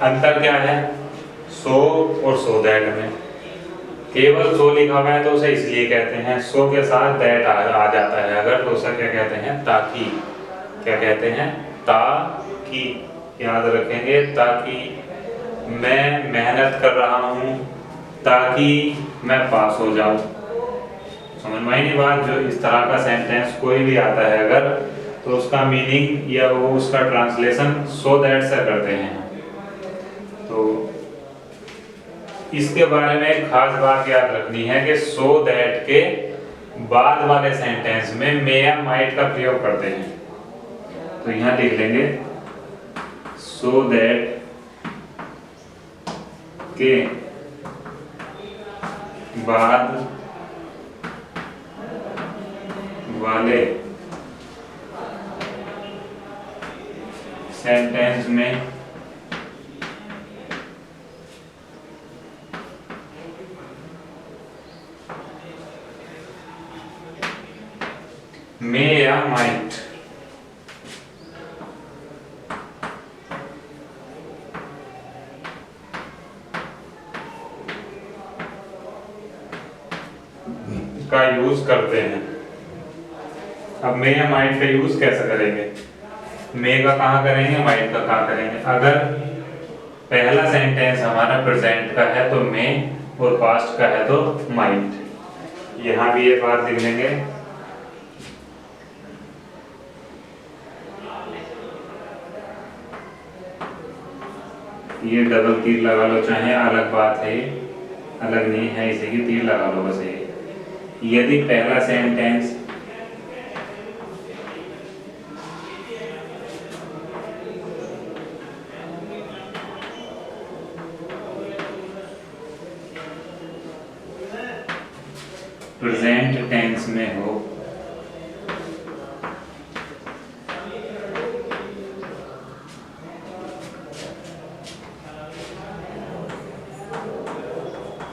अंतर क्या है? सो और सो दैट में केवल सो लिखा हुआ है तो उसे इसलिए कहते हैं, सो के साथ दैट आ जाता है अगर, तो उसे क्या कहते हैं? ताकि। क्या कहते हैं? ताकि। याद रखेंगे, ताकि मैं मेहनत कर रहा हूँ ताकि मैं पास हो जाऊँ। समझ में आई नहीं बात? जो इस तरह का सेंटेंस कोई भी आता है अगर, तो उसका मीनिंग या वो उसका ट्रांसलेशन सो दैट से करते हैं। तो इसके बारे में एक खास बात याद रखनी है कि सो दैट के बाद वाले सेंटेंस में मे या माइट का प्रयोग करते हैं। तो यहां लिख लेंगे सो दैट के बाद वाले सेंटेंस में मे या माइट का यूज करते हैं। अब मे या माइट का यूज कैसे करेंगे? मे का कहाँ करेंगे, माइट का कहाँ करेंगे? अगर पहला सेंटेंस हमारा प्रेजेंट का है तो मे, और पास्ट का है तो माइट। यहाँ भी ये बात लिख लेंगे, ये डबल तीर लगा लो, चाहे अलग बात है, ये अलग नहीं है, इसी की तीर लगा लो बस। ये यदि पहला सेंटेंस प्रेजेंट टेंस में हो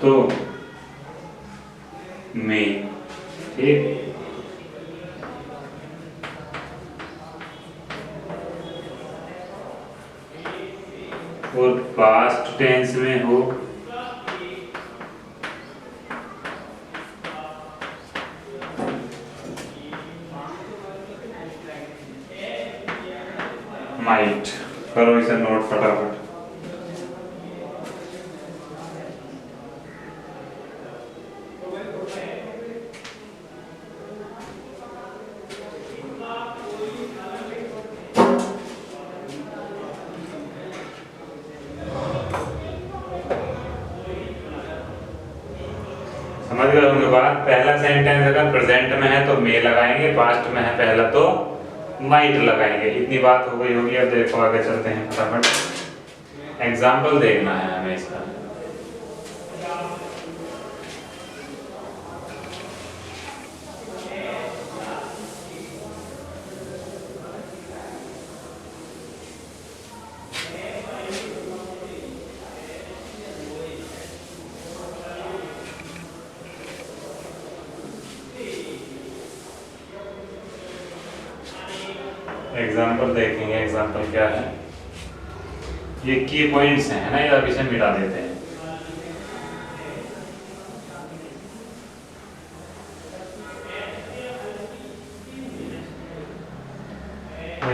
तो मे, ठीक। और पास्ट टेंस में हो माइट। करो इसे नोट फटाफट। समझ गए होंगे बात? पहला सेंटेंस अगर प्रेजेंट में है तो मे लगाएंगे, पास्ट में है पहला तो माइट लगाएंगे। इतनी बात हो गई होगी। अब देखो आगे चलते हैं फटाफट। एग्जाम्पल देखना है हमें इसका। एग्जाम्पल देखेंगे। एग्जाम्पल क्या है? ये की पॉइंट्स हैं ना, ये अब इसे मिटा देते हैं।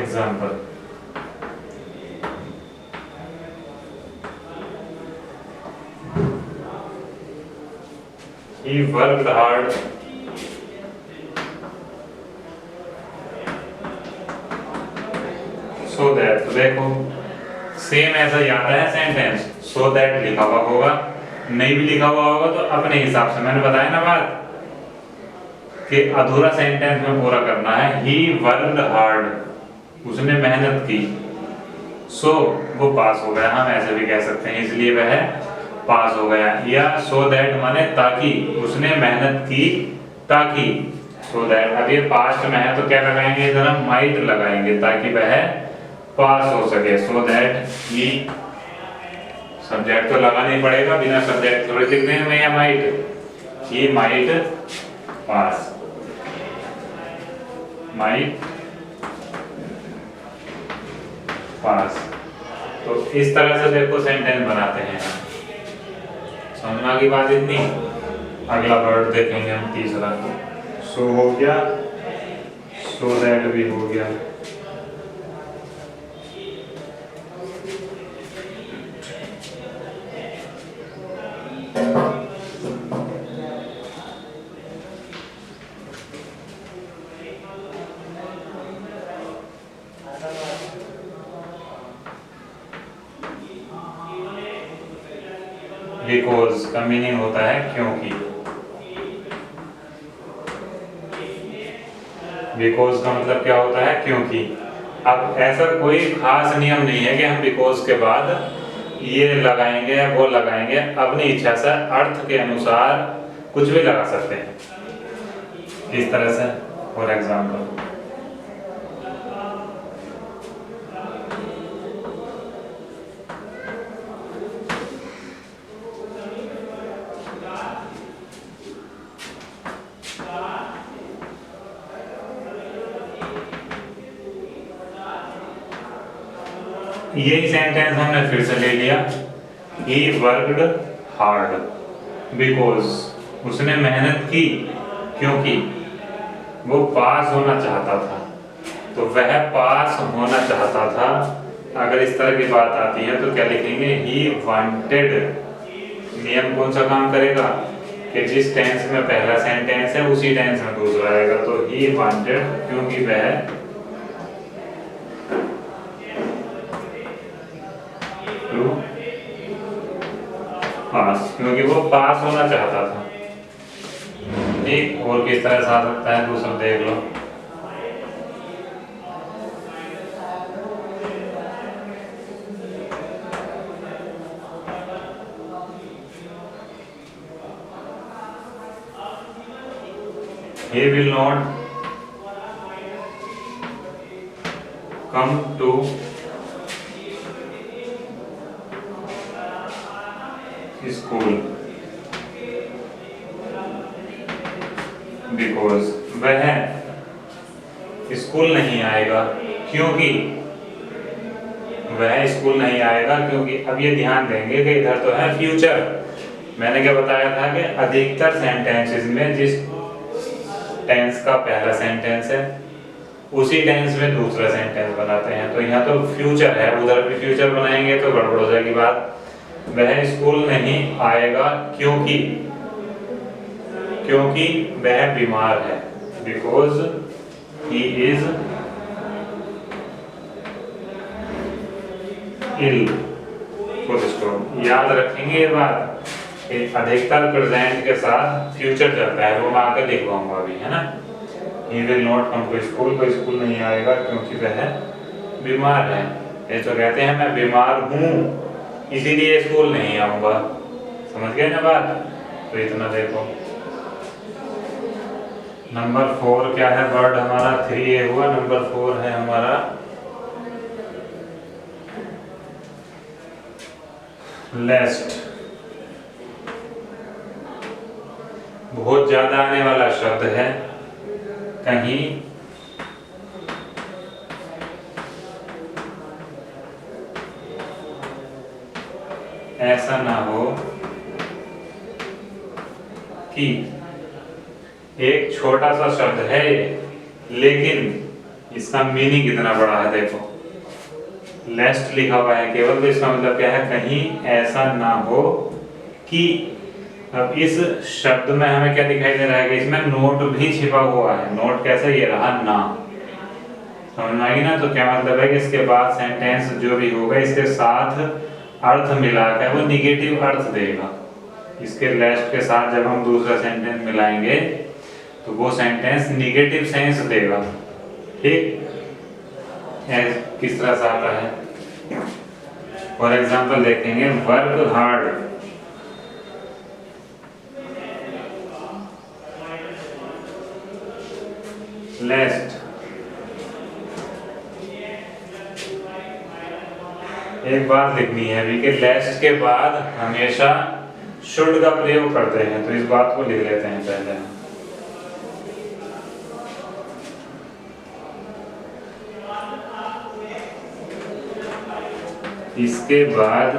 Example he worked hard so that। तो देखो सेम ऐसा याद है सेंटेंस, so that लिखा हुआ होगा, नहीं भी लिखा हुआ होगा तो अपने हिसाब से। मैंने बताया ना बात कि अधूरा सेंटेंस में पूरा करना है। he worked hard, उसने मेहनत की, सो वो पास हो गया। हम ऐसे भी कह सकते हैं, इसलिए वह पास हो गया। या सो दैट माने ताकि, उसने मेहनत की ताकि, सो दैट। अब ये पास्ट में है तो क्या लगाएंगे? इधर हम माइट लगाएंगे ताकि वह पास हो सके। सो दैट ही, सब्जेक्ट तो लगाना ही पड़ेगा, बिना सब्जेक्ट थोड़ी लिख देंगे मैं या might. He might pass, might pass. तो इस तरह से देखो सेंटेंस बनाते हैं हम। समझ में आ गई बात इतनी। अगला वर्ड देखेंगे हम तीसरा। सो हो गया, सो दैट भी हो गया। बिकॉज का मीनिंग होता है क्योंकि। बिकॉज का मतलब क्या होता है? क्योंकि। अब ऐसा कोई खास नियम नहीं है कि हम बिकॉज के बाद ये लगाएंगे या वो लगाएंगे, अपनी इच्छा से अर्थ के अनुसार कुछ भी लगा सकते हैं। किस तरह से? फॉर एग्जाम्पल, यही सेंटेंस हमने फिर से ले लिया। He worked hard because, उसने मेहनत की क्योंकि वो पास होना चाहता था। तो वह पास होना चाहता था। अगर इस तरह की बात आती है तो क्या लिखेंगे? He wanted। नियम कौन सा काम करेगा कि जिस टेंस में पहला सेंटेंस है उसी टेंस में दूसरा आएगा। तो he wanted क्योंकि वह पास, क्योंकि वो पास होना चाहता था। ठीक, और किस तरह से आ सकता है दूसरा देख लो। He will not come to school because, वह स्कूल नहीं आएगा क्योंकि। वह स्कूल नहीं आएगा क्योंकि। अब ये ध्यान देंगे कि इधर तो है फ्यूचर। मैंने क्या बताया था कि अधिकतर सेंटेंसेस में जिस टेंस का पहला सेंटेंस है उसी टेंस में दूसरा सेंटेंस बनाते हैं। तो यहाँ तो फ्यूचर है, उधर भी फ्यूचर बनाएंगे तो गड़बड़ हो जाएगी बात। वह स्कूल नहीं आएगा क्योंकि वह बीमार है। Because he is ill. Full stop. याद रखेंगे ये बात कि अधिकतर प्रेजेंट के साथ फ्यूचर चलता है। वो मैं आकर लिखवाऊंगा अभी, है ना। He will not come to school, कोई स्कूल नहीं आएगा क्योंकि वह बीमार है। ये तो कहते हैं मैं बीमार हूँ इसीलिए स्कूल नहीं आऊंगा। समझ गए ना बात। तो इतना देखो। नंबर 4 क्या है? वर्ड हमारा 3A हुआ। नंबर 4 है हमारा लेस्ट। बहुत ज्यादा आने वाला शब्द है। कहीं ऐसा ना हो कि, एक छोटा सा शब्द है लेकिन इसका मीनिंग कितना बड़ा है। देखो लेस्ट लिखा हुआ है केवल, तो इसका मतलब क्या है? कहीं ऐसा ना हो कि। अब इस शब्द में हमें क्या दिखाई दे रहा है कि इसमें नोट भी छिपा हुआ है। नोट कैसे? ये रहा ना। समझ में आएगी ना। तो क्या मतलब है कि इसके बाद सेंटेंस जो भी होगा इसके साथ अर्थ मिलाकर वो निगेटिव अर्थ देगा। इसके लेस्ट के साथ जब हम दूसरा सेंटेंस मिलाएंगे तो वो सेंटेंस निगेटिव सेंस देगा। ठीक, किस तरह से आता है? फॉर एग्जाम्पल देखेंगे, वर्क हार्ड। लेस्ट। एक बात लिखनी है अभी कि लेस्ट के बाद हमेशा शुड का प्रयोग करते हैं। तो इस बात को लिख लेते हैं पहले हम। इसके बाद